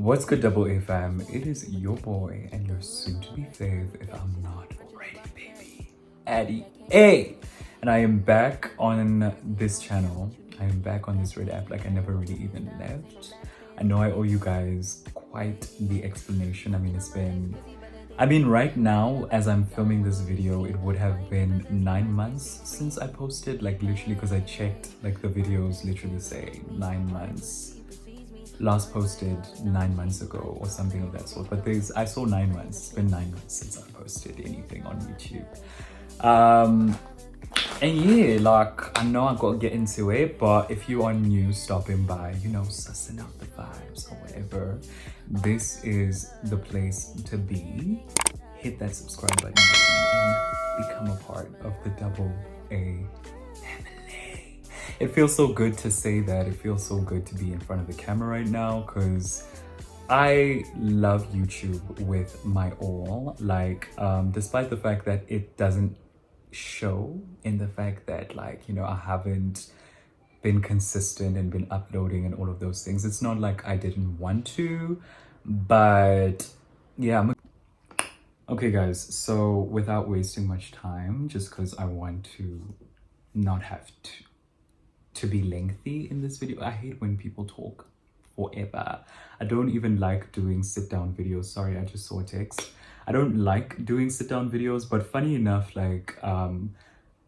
What's good, Double A fam? It is your boy and your soon-to-be fave, if I'm not already, baby, Addy A. And I am back on this channel. I am back on this red app like I never really even left. I know I owe you guys quite the explanation. Right now, as I'm filming this video, it would have been 9 months since I posted, like literally, because I checked, like the videos literally say 9 months. Last posted 9 months ago or something of that sort, but I saw 9 months. It's been 9 months since I posted anything on YouTube. And yeah, like I know I gotta get into it, but if you are new stopping by, you know, sussing out the vibes or whatever, this is the place to be. Hit that subscribe button and become a part of the Double A family. It feels so good to say that. It feels so good to be in front of the camera right now because I love YouTube with my all. Like, despite the fact that it doesn't show in the fact that, like, you know, I haven't been consistent and been uploading and all of those things. It's not like I didn't want to, but yeah. Okay guys, so without wasting much time, just because I want to not have to be lengthy in this video. I hate when people talk forever. I don't even like doing sit down videos. Sorry, I just saw a text. I don't like doing sit down videos, but funny enough, like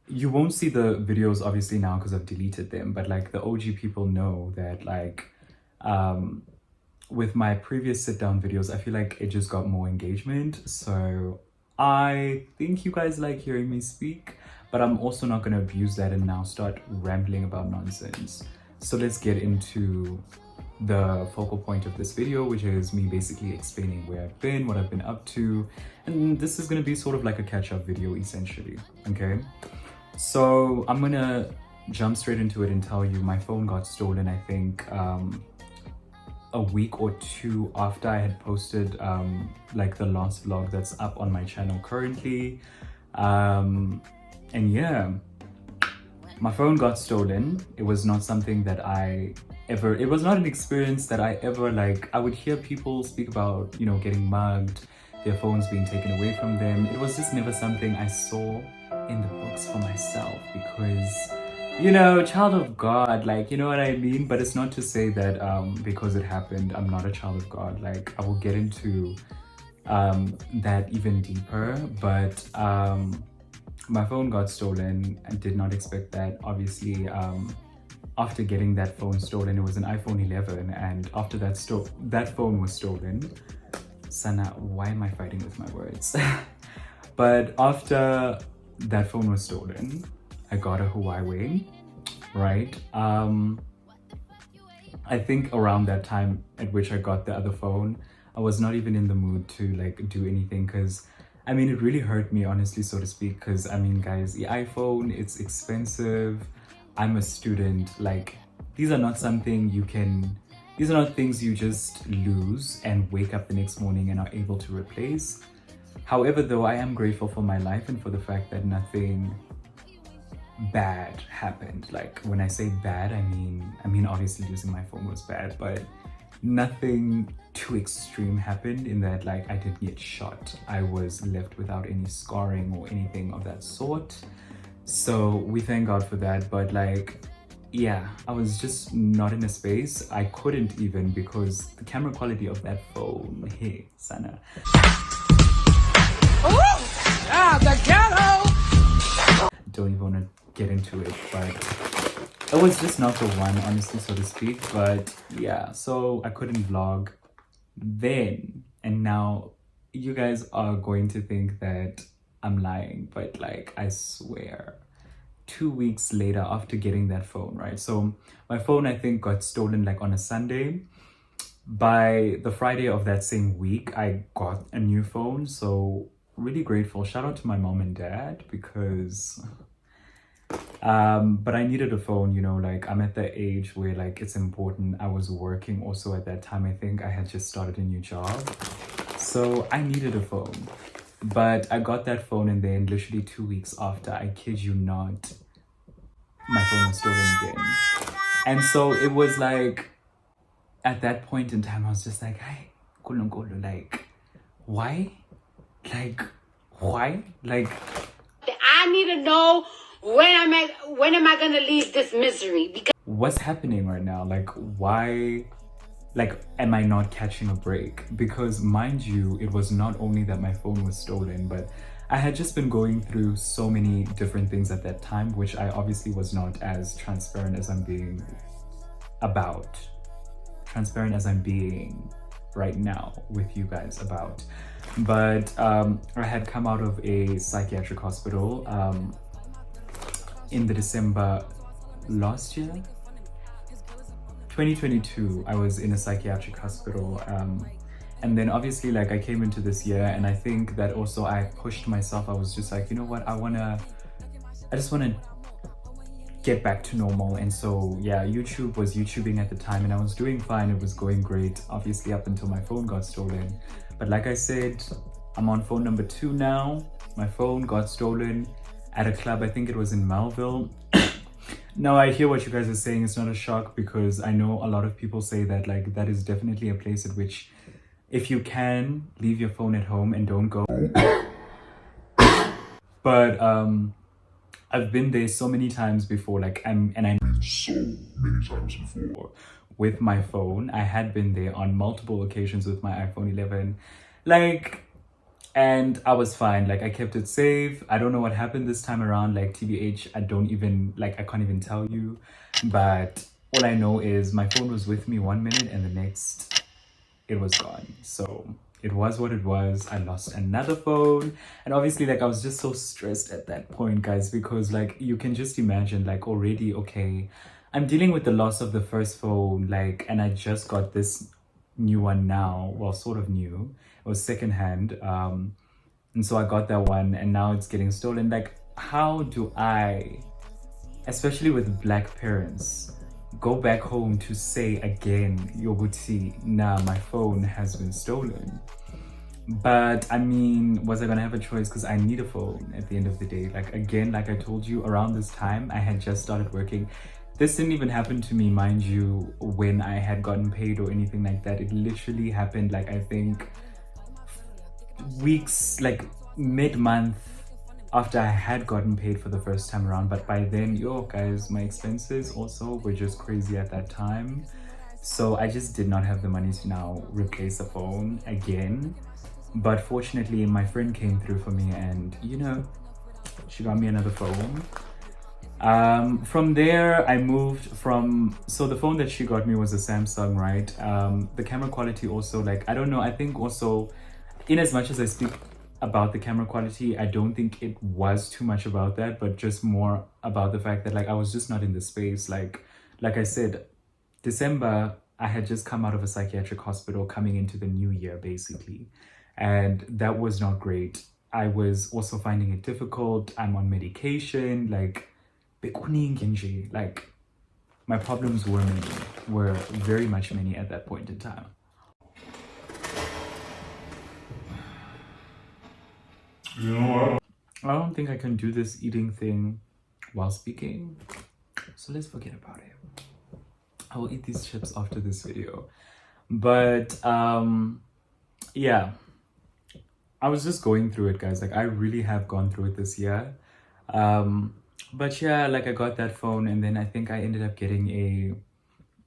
you won't see the videos obviously now because I've deleted them, but like the OG people know that, like with my previous sit down videos, I feel like it just got more engagement. So I think you guys like hearing me speak, but I'm also not going to abuse that and now start rambling about nonsense. So let's get into the focal point of this video, which is me basically explaining where I've been, what I've been up to, and this is going to be sort of like a catch-up video essentially. Okay, so I'm gonna jump straight into it and tell you my phone got stolen, I think a week or two after I had posted like the last vlog that's up on my channel currently. And yeah, my phone got stolen. It was not something that it was not an experience that I ever, like, I would hear people speak about, you know, getting mugged, their phones being taken away from them. It was just never something I saw in the books for myself because, you know, child of God, like, you know what I mean? But it's not to say that because it happened, I'm not a child of God. Like, I will get into that even deeper, but my phone got stolen. I did not expect that. Obviously, after getting that phone stolen, it was an iPhone 11, and after that phone was stolen. Sana, why am I fighting with my words? But after that phone was stolen, I got a Huawei, right? I think around that time at which I got the other phone, I was not even in the mood to like do anything because I mean, it really hurt me, honestly, so to speak, because I mean, guys, the iPhone, it's expensive. I'm a student. Like, these are not things you just lose and wake up the next morning and are able to replace. However, though, I am grateful for my life and for the fact that nothing bad happened. Like, when I say bad, I mean obviously losing my phone was bad, but nothing too extreme happened in that, like, I didn't get shot. I was left without any scarring or anything of that sort. So we thank God for that. But like, yeah, I was just not in a space. I couldn't even, because the camera quality of that phone, hey, Sana. The ghetto! Don't even want to get into it, but it was just not the one, honestly, so to speak. But yeah, so I couldn't vlog then, and now you guys are going to think that I'm lying, but like, I swear, 2 weeks later after getting that phone, right? So my phone, I think, got stolen like on a Sunday. By the Friday of that same week, I got a new phone. So really grateful. Shout out to my mom and dad, because but I needed a phone, you know, like I'm at the age where like it's important. I was working also at that time. I think I had just started a new job, so I needed a phone. But I got that phone, and then literally 2 weeks after, I kid you not, my phone was stolen again. And so it was like, at that point in time, I was just like, Nkulunkulu, like, why? Like, why? Like, I need to know when am I gonna leave this misery? Because what's happening right now? Like, why? Like, am I not catching a break? Because mind you, it was not only that my phone was stolen, but I had just been going through so many different things at that time, which I obviously was not as transparent as I'm being about. Transparent as I'm being right now with you guys about. But I had come out of a psychiatric hospital in the December last year. 2022, I was in a psychiatric hospital, and then obviously, like, I came into this year, and I think that also I pushed myself. I was just like, you know what, I just wanna get back to normal. And so yeah, YouTube was YouTubing at the time, and I was doing fine. It was going great, obviously, up until my phone got stolen. But like I said, I'm on phone number 2 now. My phone got stolen at a club. I think it was in Melville. Now I hear what you guys are saying. It's not a shock, because I know a lot of people say that, like, that is definitely a place at which, if you can, leave your phone at home and don't go. But I've been there so many times before, like, I so many times before with my phone. I had been there on multiple occasions with my iPhone 11, like, and I was fine. Like, I kept it safe. I don't know what happened this time around, like, TBH, I can't even tell you. But all I know is my phone was with me 1 minute, and the next it was gone. So it was what it was. I lost another phone, and obviously, like, I was just so stressed at that point, guys, because, like, you can just imagine, like, already, okay, I'm dealing with the loss of the first phone, like, and I just got this new one now. Well, sort of new. It was secondhand, and so I got that one, and now it's getting stolen. Like, how do I, especially with Black parents, go back home to say again, Yoguti, nah, my phone has been stolen? But I mean, was I gonna have a choice? Because I need a phone at the end of the day. Like, again, like I told you, around this time I had just started working. This didn't even happen to me, mind you, when I had gotten paid or anything like that. It literally happened, like, I think weeks, like mid-month, after I had gotten paid for the first time around. But by then, yo guys, my expenses also were just crazy at that time. So I just did not have the money to now replace a phone again. But fortunately, my friend came through for me, and you know, she got me another phone. From there, I moved from, so the phone that she got me was a Samsung, right? The camera quality also, like, I don't know, I think also, in as much as I speak about the camera quality, I don't think it was too much about that, but just more about the fact that, like, I was just not in the space. Like I said, December, I had just come out of a psychiatric hospital, coming into the new year, basically. And that was not great. I was also finding it difficult. I'm on medication, like my problems were very much many at that point in time. You know what? I don't think I can do this eating thing while speaking, so let's forget about it. I will eat these chips after this video. But yeah, I was just going through it, guys. Like, I really have gone through it this year. But yeah, like, I got that phone, and then I think I ended up getting a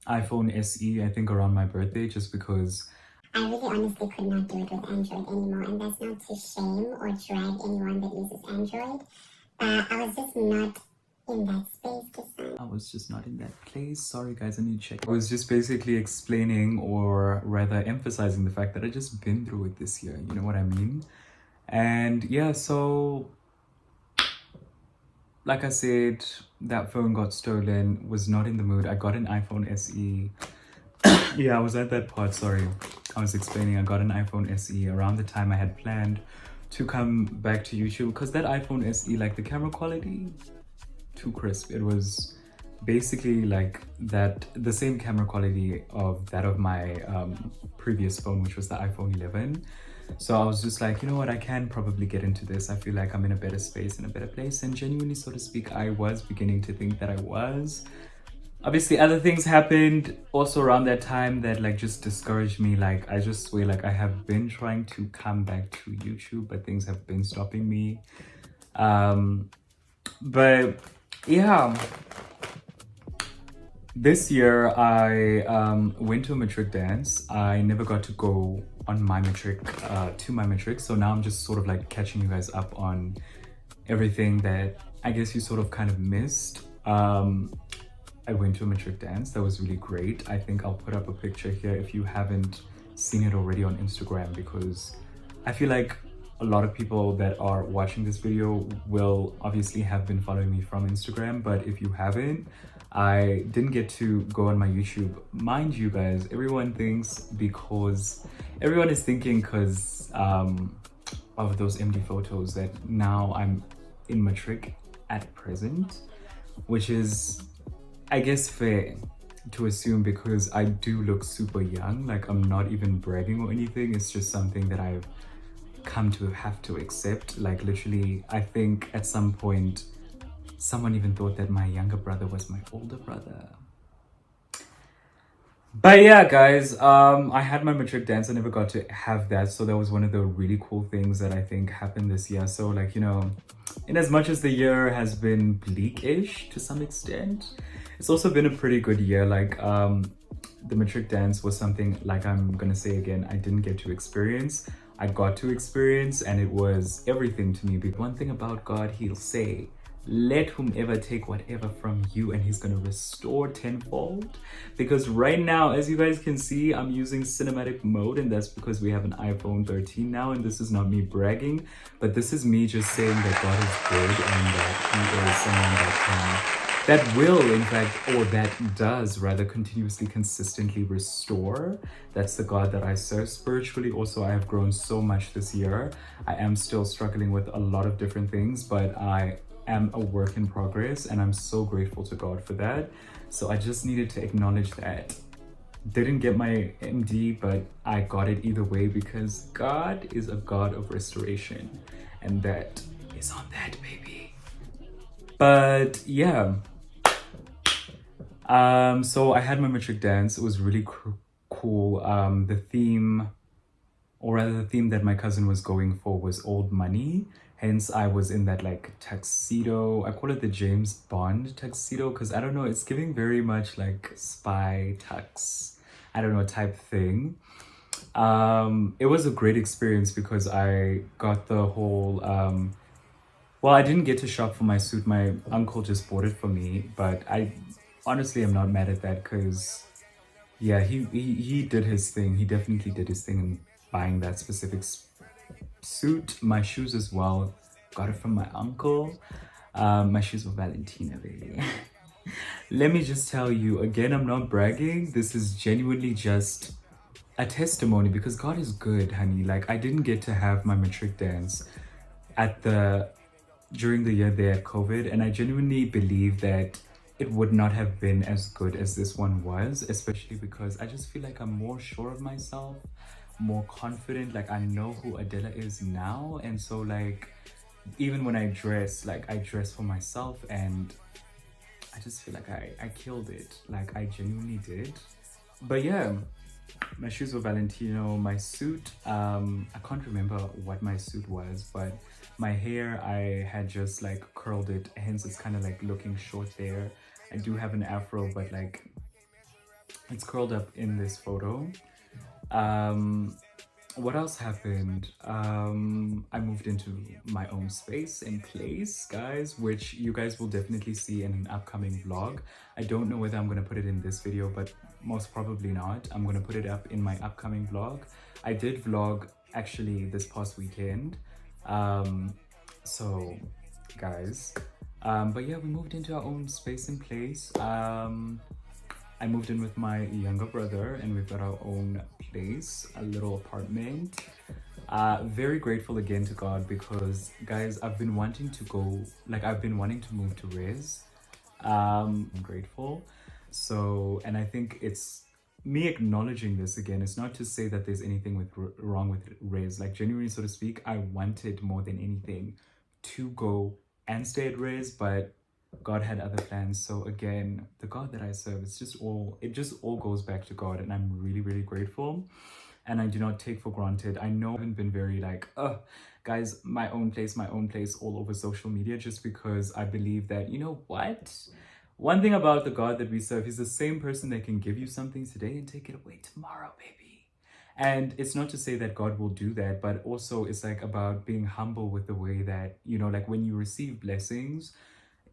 iPhone SE, I think around my birthday, just because I really honestly could not do it with Android anymore, and that's not to shame or drag anyone that uses Android. I was just not in that space. I was just not in that place. Sorry guys, I need to check. I was just basically explaining, or rather emphasizing, the fact that I just been through it this year, you know what I mean? And yeah, so like I said, that phone got stolen, was not in the mood. I got an iPhone SE. Yeah, I was at that part, sorry. I was explaining, I got an iPhone SE around the time I had planned to come back to YouTube, because that iPhone SE, like, the camera quality, too crisp. It was basically like that, the same camera quality of that of my previous phone, which was the iPhone 11. So I was just like, you know what, I can probably get into this. I feel like I'm in a better space, in a better place. And genuinely, so to speak, I was beginning to think that I was. obviously other things happened also around that time that like just discouraged me. Like I just swear, like I have been trying to come back to YouTube, but things have been stopping me. But yeah, this year I went to a matric dance. I never got to go on my matric to my matric, so now I'm just sort of like catching you guys up on everything that I guess you sort of kind of missed. I went to a matric dance. That was really great. I think I'll put up a picture here if you haven't seen it already on Instagram, because I feel like a lot of people that are watching this video will obviously have been following me from Instagram, but if you haven't, I didn't get to go on my YouTube. Mind you guys, everyone is thinking because of those MD photos that now I'm in matric at present, which is, I guess, fair to assume because I do look super young. Like I'm not even bragging or anything. It's just something that I've come to have to accept. Like literally, I think at some point, someone even thought that my younger brother was my older brother. But yeah, guys, I had my matric dance. I never got to have that. So that was one of the really cool things that I think happened this year. So like, you know, in as much as the year has been bleak-ish to some extent, it's also been a pretty good year. Like the matric dance was something, like I'm gonna say again, I didn't get to experience. I got to experience, and it was everything to me. But one thing about God, he'll say, let whomever take whatever from you, and he's gonna restore tenfold. Because right now, as you guys can see, I'm using cinematic mode, and that's because we have an iPhone 13 now, and this is not me bragging, but this is me just saying that God is good and that he is someone that will, in fact, or that does rather continuously, consistently restore. That's the God that I serve. Spiritually, also, I have grown so much this year. I am still struggling with a lot of different things, but I am a work in progress, and I'm so grateful to God for that. So I just needed to acknowledge that. Didn't get my MD, but I got it either way, because God is a God of restoration, and that is on that, baby. But yeah, so I had my matric dance. It was really cool. The theme, or rather the theme that my cousin was going for, was old money. Hence I was in that like tuxedo. I call it the James Bond tuxedo because I don't know, it's giving very much like spy tux, I don't know, type thing. It was a great experience because I got the whole well, I didn't get to shop for my suit. My uncle just bought it for me, but I honestly am not mad at that because yeah, he did his thing. He definitely did his thing in buying that specific suit. My shoes as well, got it from my uncle. My shoes were Valentina, baby. Let me just tell you again, I'm not bragging, this is genuinely just a testimony because God is good, honey. Like I didn't get to have my matric dance during the year there at COVID, and I genuinely believe that it would not have been as good as this one was, especially because I just feel like I'm more sure of myself, more confident. Like I know who Adela is now, and so like even when I dress, like I dress for myself, and I just feel like I killed it. Like I genuinely did. But yeah, my shoes were Valentino. My suit, I can't remember what my suit was, but my hair, I had just like curled it, hence it's kind of like looking short there. I do have an afro, but like it's curled up in this photo. What else happened? I moved into my own space and place, guys, which you guys will definitely see in an upcoming vlog. I don't know whether I'm gonna put it in this video, but most probably not. I'm gonna put it up in my upcoming vlog. I did vlog actually this past weekend. So guys, but yeah, we moved into our own space and place. I moved in with my younger brother, and we've got our own place, a little apartment. Very grateful again to God because, guys, I've been wanting to move to Res. I'm grateful. So, and I think it's me acknowledging this again. It's not to say that there's anything wrong with Res. Like, genuinely, so to speak, I wanted more than anything to go and stay at Res, but God had other plans. So again, the God that I serve, it just all goes back to God, and I'm really, really grateful. And I do not take for granted. I know I haven't been very like, guys, my own place all over social media, just because I believe that, you know what? One thing about the God that we serve, he's the same person that can give you something today and take it away tomorrow, baby. And it's not to say that God will do that, but also it's like about being humble with the way that, you know, like when you receive blessings,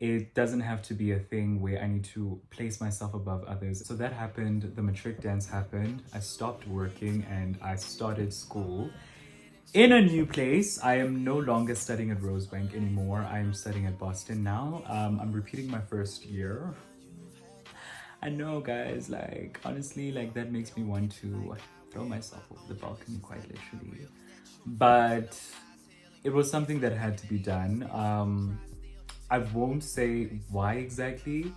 it doesn't have to be a thing where I need to place myself above others. So that happened, the matric dance happened, I stopped working and I started school in a new place. I am no longer studying at Rosebank anymore. I am studying at Boston now. I'm repeating my first year. I know, guys, like honestly, like that makes me want to throw myself over the balcony quite literally. But it was something that had to be done. I won't say why exactly,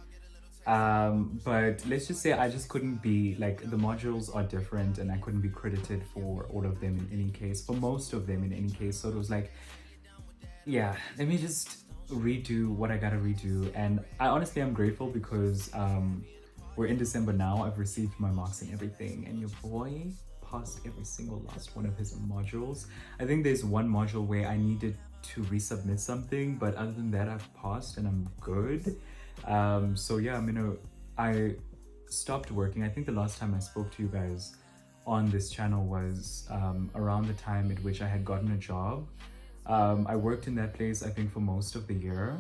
but let's just say I just couldn't be like, the modules are different and I couldn't be credited for all of them in any case, for most of them in any case. So it was like, yeah, let me just redo what I gotta redo. And I honestly am grateful because we're in December now. I've received my marks and everything, and your boy passed every single last one of his modules. I think there's one module where I needed to resubmit something, but other than that I've passed and I'm good. So yeah, I stopped working. I think the last time I spoke to you guys on this channel was around the time at which I had gotten a job. I worked in that place I think for most of the year,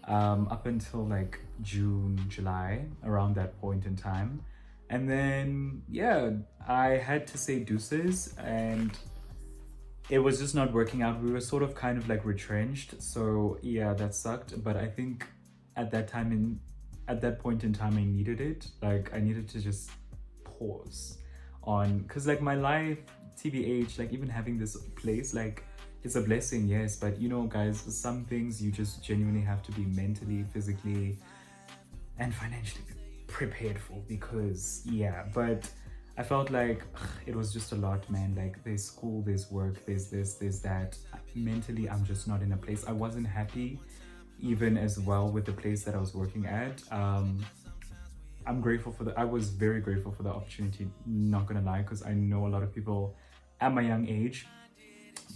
up until like June, July, around that point in time. And then yeah, I had to say deuces, and it was just not working out. We were sort of kind of like retrenched, so yeah, that sucked. But I think at that point in time I needed it. Like I needed to just pause on, because like my life, TBH, like even having this place, like it's a blessing, yes, but you know guys, some things you just genuinely have to be mentally, physically and financially prepared for, because yeah. But I felt like it was just a lot, man. Like there's school, there's work, there's this, there's that. Mentally, I'm just not in a place. I wasn't happy even as well with the place that I was working at. I'm grateful for I was very grateful for the opportunity, not gonna lie, because I know a lot of people at my young age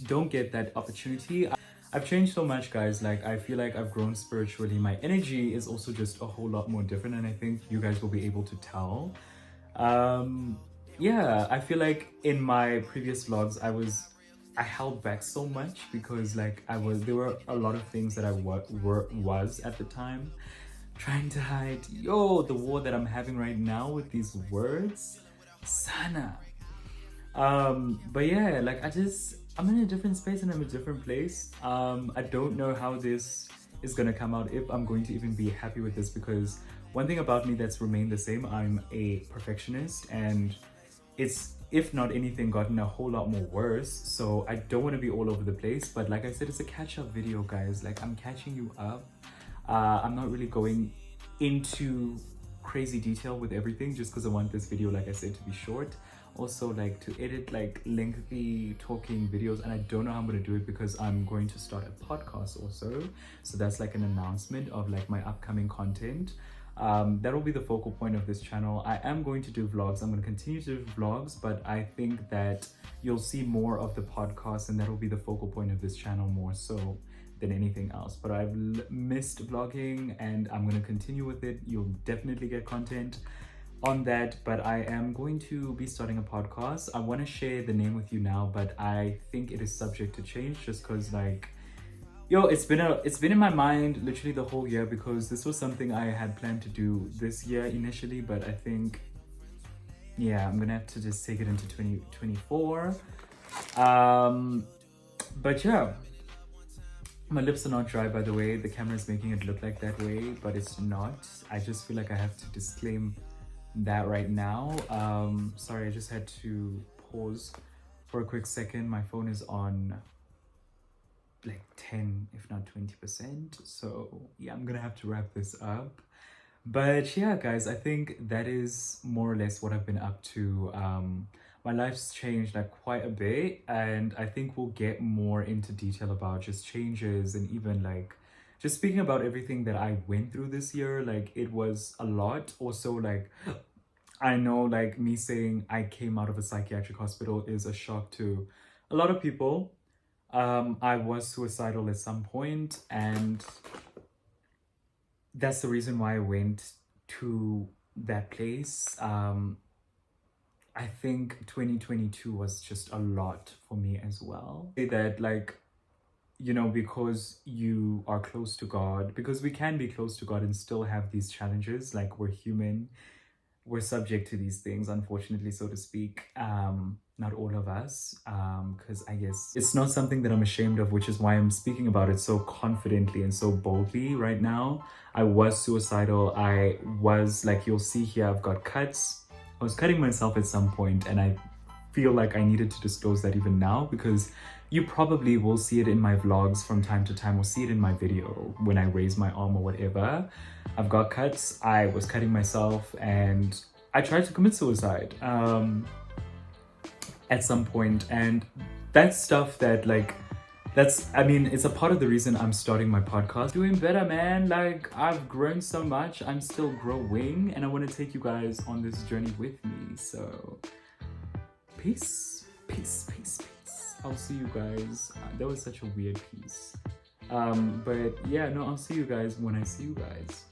don't get that opportunity. I've changed so much, guys. Like I feel like I've grown spiritually. My energy is also just a whole lot more different, and I think you guys will be able to tell. Yeah, I feel like in my previous vlogs I held back so much because like there were a lot of things that I was at the time trying to hide. Yo, the war that I'm having right now with these words, sana. But yeah, like I'm in a different space and I'm in a different place. I don't know how this is gonna come out, if I'm going to even be happy with this, because one thing about me that's remained the same, I'm a perfectionist, and it's, if not anything, gotten a whole lot more worse. So I don't want to be all over the place, but like I said, it's a catch-up video, guys. Like I'm catching you up. I'm not really going into crazy detail with everything, just because I want this video, like I said, to be short. Also, like to edit like lengthy talking videos, and I don't know how I'm going to do it because I'm going to start a podcast also. So that's like an announcement of like my upcoming content. That will be the focal point of this channel. I am going to do vlogs. I'm going to continue to do vlogs, but I think that you'll see more of the podcast, and that will be the focal point of this channel more so than anything else. But I've missed vlogging, and I'm going to continue with it. You'll definitely get content on that, but I am going to be starting a podcast. I want to share the name with you now, but I think it is subject to change, just because like, yo, it's been in my mind literally the whole year, because this was something I had planned to do this year initially, but I think, yeah, I'm gonna have to just take it into 2024. But yeah, my lips are not dry, by the way. The camera is making it look like that way, but it's not. I just feel like I have to disclaim that right now. Sorry, I just had to pause for a quick second. My phone is on like 10 if not 20%, so yeah, I'm gonna have to wrap this up. But yeah, guys, I think that is more or less what I've been up to. My life's changed like quite a bit, and I think we'll get more into detail about just changes and even like just speaking about everything that I went through this year, like it was a lot. Also, like I know, like me saying I came out of a psychiatric hospital is a shock to a lot of people. I was suicidal at some point, and that's the reason why I went to that place. I think 2022 was just a lot for me as well. Say that, like, you know, because you are close to God, because we can be close to God and still have these challenges, like we're human, we're subject to these things, unfortunately, so to speak. Not all of us, because I guess it's not something that I'm ashamed of, which is why I'm speaking about it so confidently and so boldly right now. I was suicidal. I was, like you'll see here, I've got cuts. I was cutting myself at some point, and I feel like I needed to disclose that even now, because you probably will see it in my vlogs from time to time, or see it in my video when I raise my arm or whatever. I've got cuts. I was cutting myself, and I tried to commit suicide at some point. And that's stuff that, like, I mean, it's a part of the reason I'm starting my podcast. Doing better, man. Like, I've grown so much. I'm still growing, and I want to take you guys on this journey with me. So peace, peace, peace, peace. I'll see you guys. That was such a weird piece. But yeah, no, I'll see you guys when I see you guys.